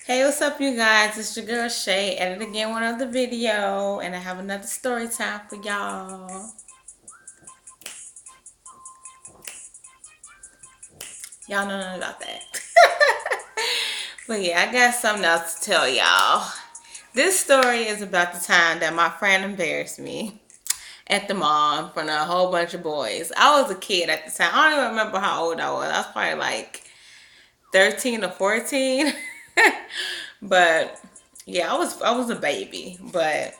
Hey, what's up, you guys? It's your girl Shay, editing again one of the video, and I have another story time for y'all. Y'all know nothing about that. But yeah, I got something else to tell y'all. This story is about the time that my friend embarrassed me at the mall in front of a whole bunch of boys. I was a kid at the time. I don't even remember how old I was. I was probably like 13 or 14. But yeah, I was a baby, but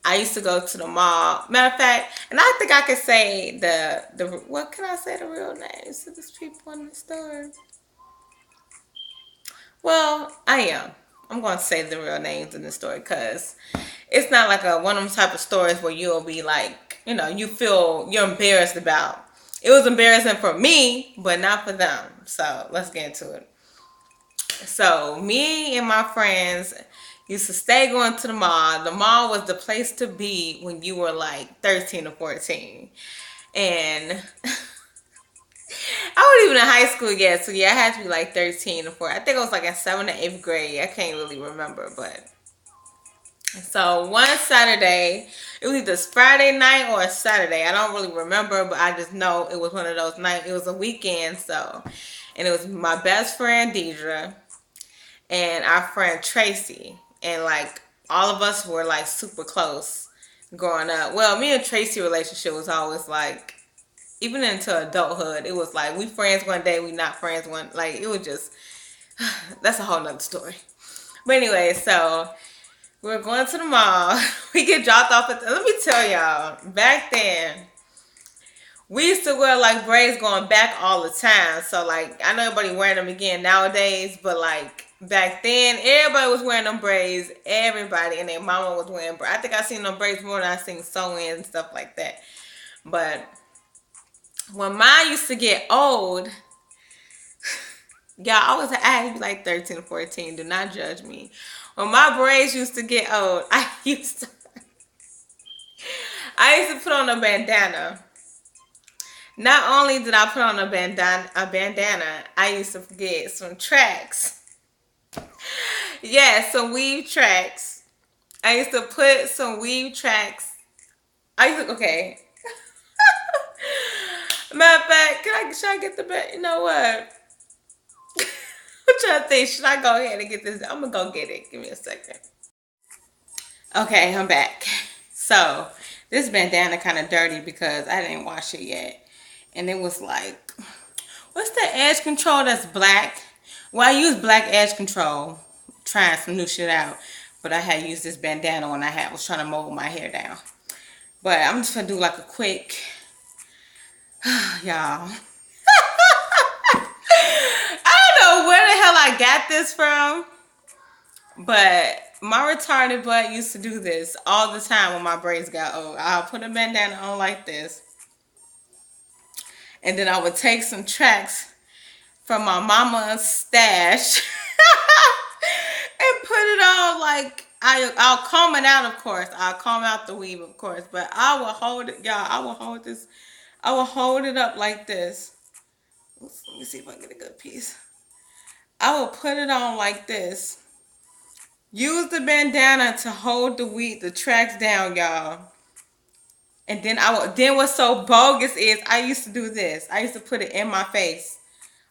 I used to go to the mall. Matter of fact, and I think I could say the what can I say the real names of these people in the store? Well, I am. I'm going to say the real names in the story because it's not like a one of them type of stories where you'll be like, you feel you're embarrassed about. It was embarrassing for me, but not for them. So let's get into it. So me and my friends used to stay going to the mall. The mall was the place to be when you were like 13 or 14. And I wasn't even in high school yet. So yeah, I had to be like 13 or 14. I think I was like in 7th or 8th grade. I can't really remember. But so one Saturday, it was either Friday night or a Saturday. I don't really remember, but I just know it was one of those nights. It was a weekend. So, and it was my best friend, Deidre, and our friend Tracy, and like all of us were like super close growing up. Well, me and Tracy relationship was always like, even into adulthood, it was like we friends one day, we not friends one. Like it was just that's a whole nother story. But anyway, so we were going to the mall. We get dropped off at let me tell y'all, back then we used to wear like braids going back all the time. So like I know everybody wearing them again nowadays, but like back then everybody was wearing them braids. Everybody and their mama was wearing braids. I think I seen them braids more than I seen sew-ins and stuff like that. But when mine used to get old, y'all, I had to be like 13 or 14. Do not judge me. When my braids used to get old, I used to put on a bandana. Not only did I put on a bandana, I used to get some tracks. Yeah, some weave tracks. I used to put some weave tracks. Okay. Matter of fact, should I get the bed? You know what? I'm trying to think. Should I go ahead and get this? I'm gonna go get it. Give me a second. Okay, I'm back. So this bandana kind of dirty because I didn't wash it yet, and it was like, what's the edge control that's black? Well, I use black edge control, trying some new shit out, but I had used this bandana when I was trying to mold my hair down. But I'm just gonna do like a quick, y'all. I don't know where the hell I got this from, but my retarded butt used to do this all the time when my braids got old. I'll put a bandana on like this, and then I would take some tracks from my mama's stash and put it on like I'll comb it out, of course. I'll comb out the weave, of course, but I will hold it, y'all. I will hold this. I will hold it up like this. Let me see if I can get a good piece. I will put it on like this. Use the bandana to hold the tracks down, y'all. And then then what's so bogus is I used to do this. I used to put it in my face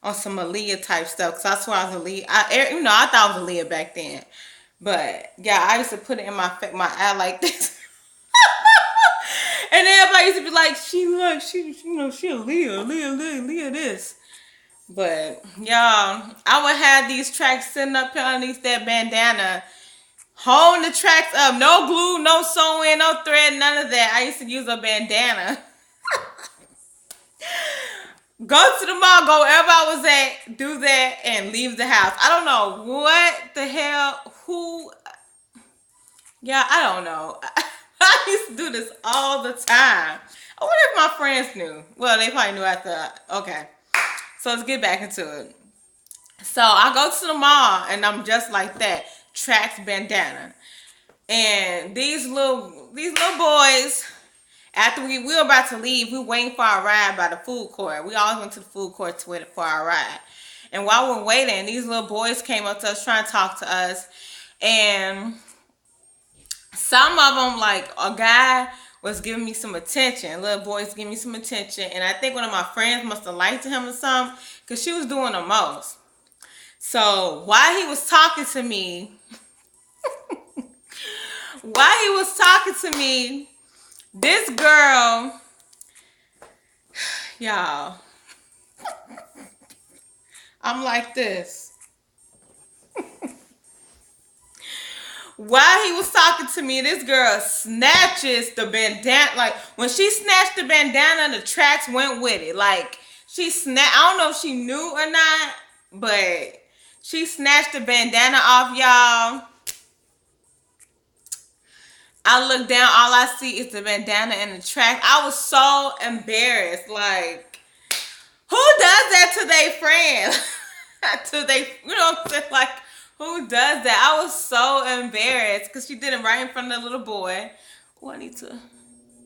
on some Aaliyah type stuff because I swear I was Aaliyah. I thought I was Aaliyah back then. But yeah, I used to put it in my eye like this. And everybody used to be like, she Aaliyah this. But y'all, I would have these tracks sitting up here underneath that bandana, holding the tracks up. No glue, no sewing, no thread, none of that. I used to use a bandana. Go to the mall, go wherever I was at, do that, and leave the house. I don't know what the hell, yeah, I don't know. I used to do this all the time. I wonder if my friends knew. Well, they probably knew after. Okay. So let's get back into it. So I go to the mall and I'm just like that. Tracks bandana. And these little boys, after we were about to leave, we were waiting for our ride by the food court. We always went to the food court to wait for our ride. And while we're waiting, these little boys came up to us trying to talk to us. And some of them, like a guy was giving me some attention. Little boys giving me some attention. And I think one of my friends must have liked him or something because she was doing the most. So while he was talking to me, this girl, y'all, I'm like this. While he was talking to me, this girl snatches the bandana. Like, when she snatched the bandana, the tracks went with it. Like, I don't know if she knew or not, but she snatched the bandana off, y'all. I look down, all I see is the bandana and the track. I was so embarrassed. Like, who does that to their friend? You know what I'm saying? Like, who does that? I was so embarrassed because she did it right in front of the little boy. Oh, I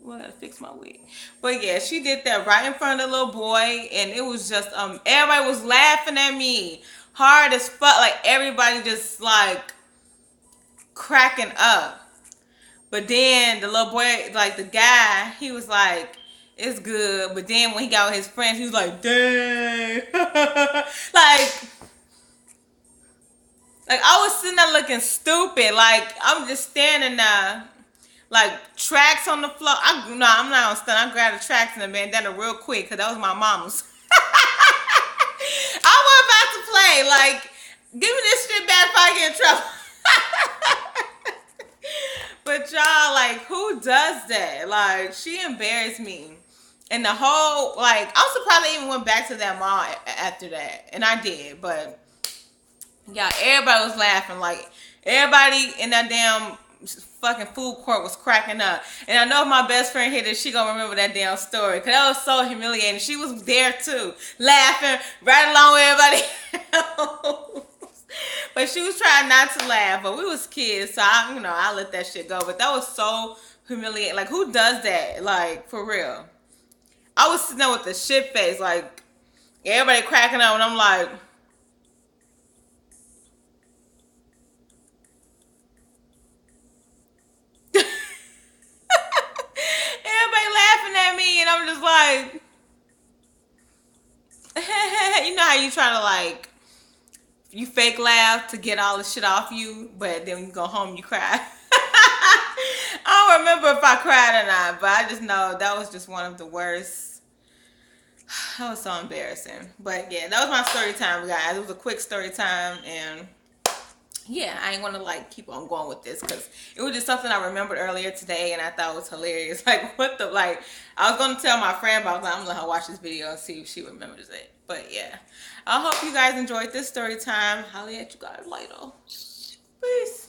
gotta fix my wig. But yeah, she did that right in front of the little boy, and it was just everybody was laughing at me hard as fuck. Like, everybody just like cracking up. But then the little boy, like the guy, he was like, it's good. But then when he got with his friends, he was like, dang. Like I was sitting there looking stupid. Like, I'm just standing there, like tracks on the floor. I'm not gonna stand. I grabbed the tracks and the bandana real quick because that was my mama's. I wasn't about to play. Like, give me this shit back if I get in trouble. But y'all, like, who does that? Like, she embarrassed me. And the whole, like, I'm surprised I even went back to that mall after that. And I did, but yeah, everybody was laughing. Like, everybody in that damn fucking food court was cracking up. And I know if my best friend here that she gonna remember that damn story. Because that was so humiliating. She was there too, laughing right along with everybody else. But she was trying not to laugh. But we was kids, so I let that shit go. But that was so humiliating. Like, who does that? Like, for real. I was sitting there with the shit face, like, everybody cracking up, and I'm like, everybody laughing at me, and I'm just like, you know how you try to, like, you fake laugh to get all the shit off you, but then when you go home, you cry. I don't remember if I cried or not, but I just know that was just one of the worst. That was so embarrassing. But yeah, that was my story time, guys. It was a quick story time, and yeah, I ain't gonna like keep on going with this because it was just something I remembered earlier today, and I thought it was hilarious. Like, what the, like, I was gonna tell my friend, but I was like, I'm gonna let her watch this video and see if she remembers it. But yeah, I hope you guys enjoyed this story time. Holla at you guys later. Peace.